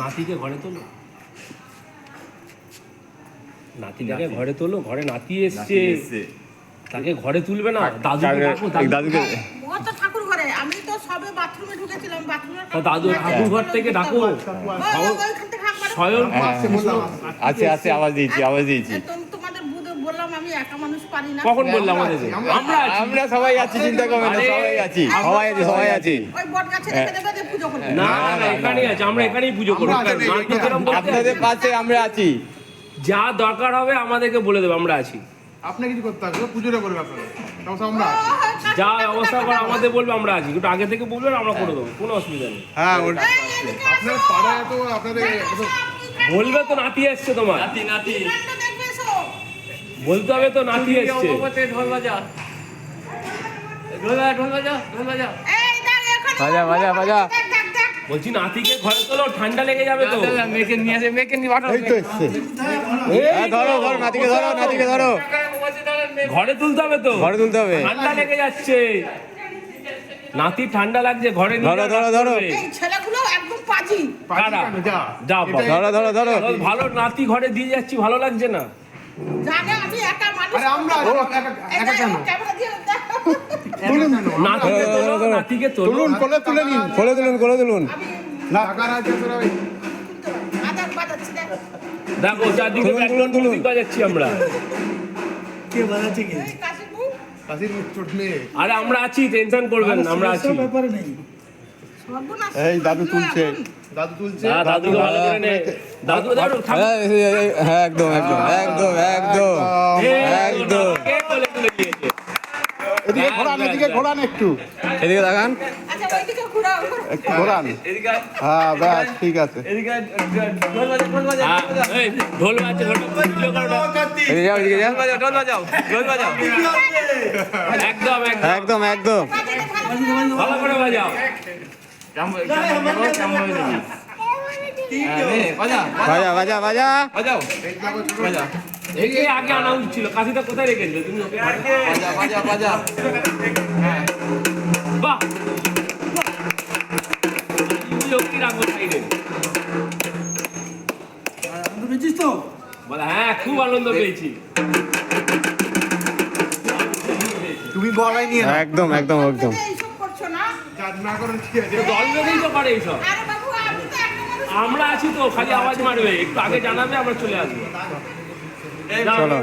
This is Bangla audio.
নাতিকে ঘরে তোলো, নাতিটাকে ঘরে তোলো, ঘরে নাতি এসছে, তাকে ঘরে তুলবে না? দাদুকে ঠাকুর ঘরে, আমি তো সবে বাথরুমে ঢুকেছিলাম, দাদু ঠাকুর ঘর থেকে ডাকো, স্বয়ং আছে আছে, আওয়াজ দিয়েছি আওয়াজ দিয়েছি। তোমাদের বললাম আমি একা মানুষ পারি না। কখন বললাম? আমরা সবাই আছি, চিন্তা করবেন না, সবাই আছি, সবাই আছি, সবাই আছি। ওই বট গাছে রেখে দেবে যে পুজো করবে। না না, এখানেই আছে, আমরা এখানেই পুজো করব। আপনাদের পাশে আমরা আছি, যা দরকার হবে আমাদেরকে বলে দেবে, আমরা আছি। আপনাকে কিছু করতে হবে, পুজোটা করবে আপনারা, আমরা যা ব্যবস্থা করা আমাদের বলবে, আমরা আছি। একটু আগে থেকে বলবেন, আমরা করে দেবো, কোনো অসুবিধা নেই। হ্যাঁ আপনার পাড়ায় তো আপনাদের বলবে তো নাতি এসছে তোমার, নাতি বলতে হবে তো নাতি এসছে। ঢোল বাজা, ঢোল বাজা, ঢোল বাজা, ঢোল বাজা। বাজা বাজা বাজা। বলছি নাতিকে ঘরে তোলো, ঠান্ডা লেগে যাবে তো। মেয়েকে নিয়ে আসে, মেয়েকে নিয়ে পাঠাও। এই তো এসছে, ধরো ধরো, নাতিকে ধরো, নাতিকে ধরো। ঘরে তুলতে হবে তো, ঘরে তুলতে হবে, ঠান্ডা লেগে যাচ্ছে, নাতি ঠান্ডা লাগছে, ঘরে নিয়ে ধরো ধরো ধরো। এই ছেলেগুলো একদম পাজি। কারা? যা বাবা। ধরো ধরো ধরো। ভালো নাতি ঘরে দিয়ে যাচ্ছি, ভালো লাগছে না? জানে আমি একা মানুষ। আরে আমরা একা কেন? ক্যামেরা দিয়ে দেখো। নাতিকে তোলো, নাতিকে তোলো। তুলুন, কোলে তুলে নিন। কোলে তুলুন, কোলে তুলুন। না টাকার আছে তোরা ওই আদার বাজাচ্ছি দেখ। দেখো চারদিকে তুলুন বাজাচ্ছি আমরা। কে বাজাচ্ছে কে? এই কাশিমু কাশির চোট নেই। আরে আমরা আছি, টেনশন করবেন না, আমরা আছি। ব্যাপারে নেই। সর্বনাশ। এই দাদু তুলছে, দাদু তুলছে। হ্যাঁ, দাদুকে ভালো করে নে। দাদু দাদু হ্যাঁ একদম একদম একদম একদম একদম। কে কোলে তুলে দিয়েছে? এদিকে ঘোরান, এদিকে ঘোরান একটু। এদিকে দেখান, আচ্ছা ওইদিকে ঘুরাও। একটু ঘোরান। এদিকে হ্যাঁ ব্যাস ঠিক আছে। এদিকে ঢোল বাজা, ঢোল বাজা, হ্যাঁ, ঢোল বাজা। এই ঢোল বাজছে, ঢোল পুজো করো না। এদিকে যাও, এদিকে যাও। ঢোল বাজাও, ঢোল বাজাও। একদম একদম একদম একদম। ভালো করে বাজাও। বাজা, বাজা বাজা বাজা। বাজাও, বাজা, একে আগে আনা উচিত ছিল। কাশিটা কোথায় রেখেছিলে তুমি? ওকে বাজা, বাজা, বাজা। বাহ, লোকটি রাখবো সাইডে। আনন্দ পেয়েছিস তো? বলে হ্যাঁ, খুব আনন্দ পেয়েছি। তুমি বলাই নিয়ে নাও। একদম একদম একদম। এইসব করছো না? কাজ না করেন ঠিক আছে। দল বেঁধেই তো করে এইসব। আরে বাবু আমি তো একটা মানুষ। আমরা আছি তো, খালি আওয়াজ মারবে, একটু আগে জানাবে, আমরা চলে আসবো। চলো।